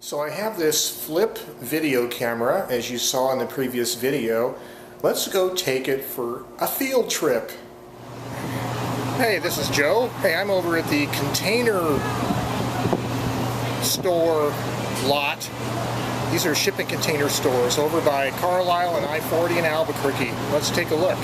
So I have this flip video camera, as you saw in the previous video. Let's go take it for a field trip. Hey, this is Joe. Hey, I'm over at the Container Store lot. These are shipping container stores over by Carlisle and I-40 in Albuquerque. Let's take a look.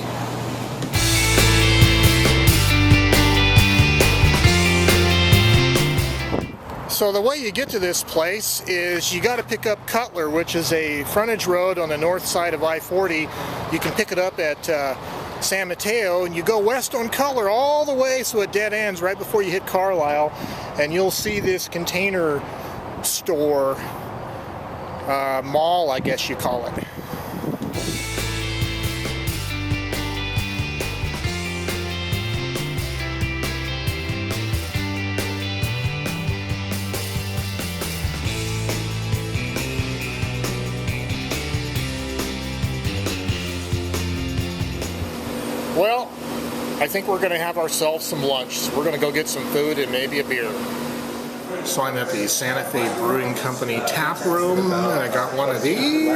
So the way you get to this place is you got to pick up Cutler, which is a frontage road on the north side of I-40. You can pick it up at San Mateo, and you go west on Cutler all the way so it dead ends right before you hit Carlisle, and you'll see this container store mall, I guess you call it. Well, I think we're going to have ourselves some lunch. So we're going to go get some food and maybe a beer. So I'm at the Santa Fe Brewing Company tap room, and I got one of these.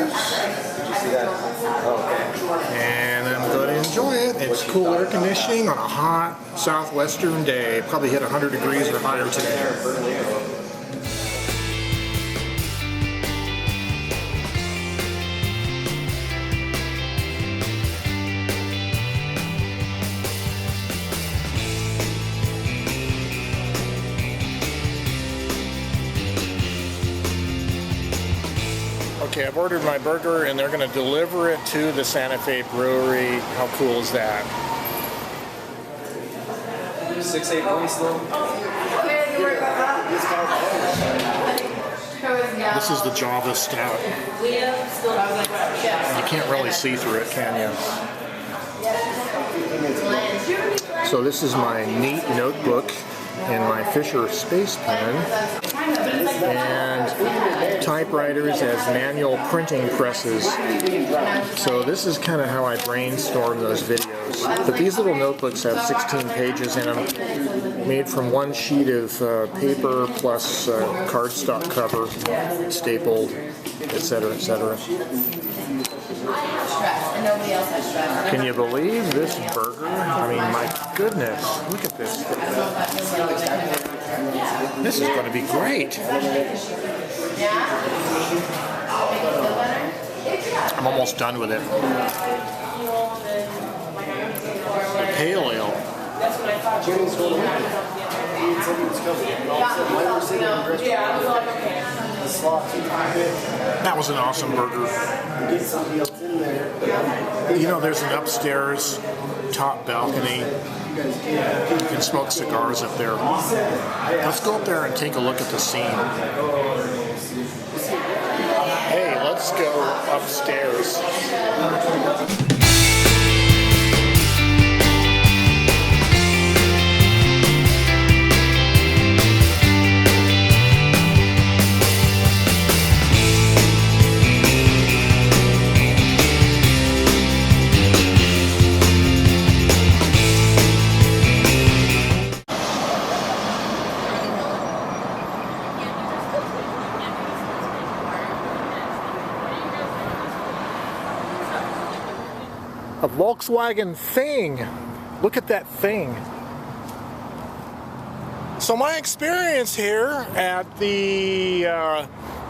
And I'm going to enjoy it. It's cool air conditioning on a hot southwestern day. Probably hit 100 degrees or higher today. Okay, I've ordered my burger and they're going to deliver it to the Santa Fe Brewery. How cool is that? 6-8 points though. This is the Java Stout. You can't really see through it, can you? So this is my neat notebook and my Fisher Space Pen, and typewriters as manual printing presses. So this is kind of how I brainstorm those videos. But these little notebooks have 16 pages in them, made from one sheet of paper plus cardstock cover, stapled, etc., etc. Can you believe this burger? I mean, my goodness, look at this. This is going to be great. I'm almost done with it. The pale ale. That was an awesome burger. You know, there's an upstairs top balcony. You can smoke cigars up there. Let's go up there and take a look at the scene. Hey, let's go upstairs. A Volkswagen thing. Look at that thing. So my experience here at the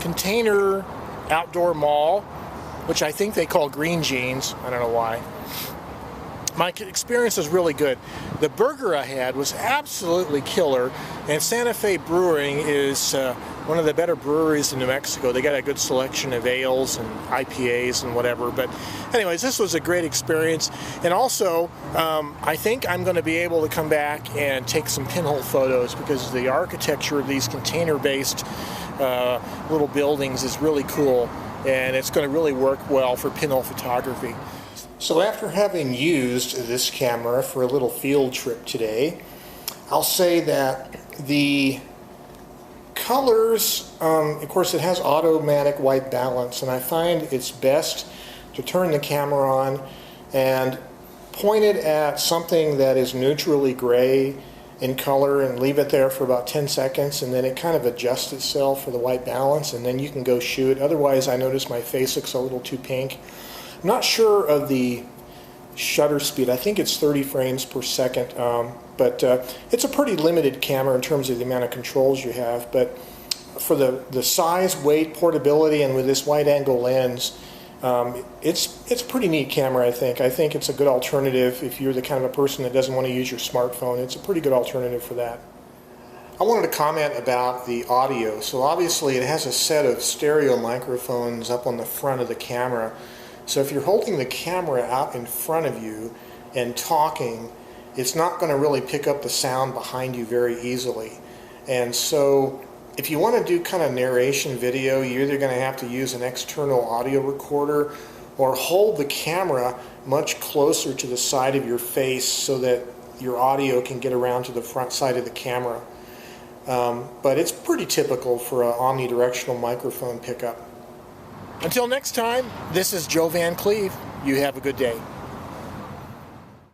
Container Outdoor Mall, which I think they call Green Jeans, I don't know why. My experience was really good. The burger I had was absolutely killer, and Santa Fe Brewing is one of the better breweries in New Mexico. They got a good selection of ales and IPAs and whatever. But anyways, this was a great experience. And also, I think I'm going to be able to come back and take some pinhole photos because the architecture of these container-based little buildings is really cool. And it's going to really work well for pinhole photography. So after having used this camera for a little field trip today, I'll say that the colors, of course it has automatic white balance, and I find it's best to turn the camera on and point it at something that is neutrally gray in color and leave it there for about 10 seconds, and then it kind of adjusts itself for the white balance, and then you can go shoot. Otherwise, I notice my face looks a little too pink. I'm not sure of the shutter speed. I think it's 30 frames per second, but it's a pretty limited camera in terms of the amount of controls you have. But for the size, weight, portability, and with this wide-angle lens, it's a pretty neat camera, I think. I think it's a good alternative if you're the kind of a person that doesn't want to use your smartphone. It's a pretty good alternative for that. I wanted to comment about the audio. So obviously it has a set of stereo microphones up on the front of the camera. So if you're holding the camera out in front of you and talking, it's not going to really pick up the sound behind you very easily. And so if you want to do kind of narration video, you're either going to have to use an external audio recorder or hold the camera much closer to the side of your face so that your audio can get around to the front side of the camera. But it's pretty typical for an omnidirectional microphone pickup. Until next time, this is Joe Van Cleve. You have a good day.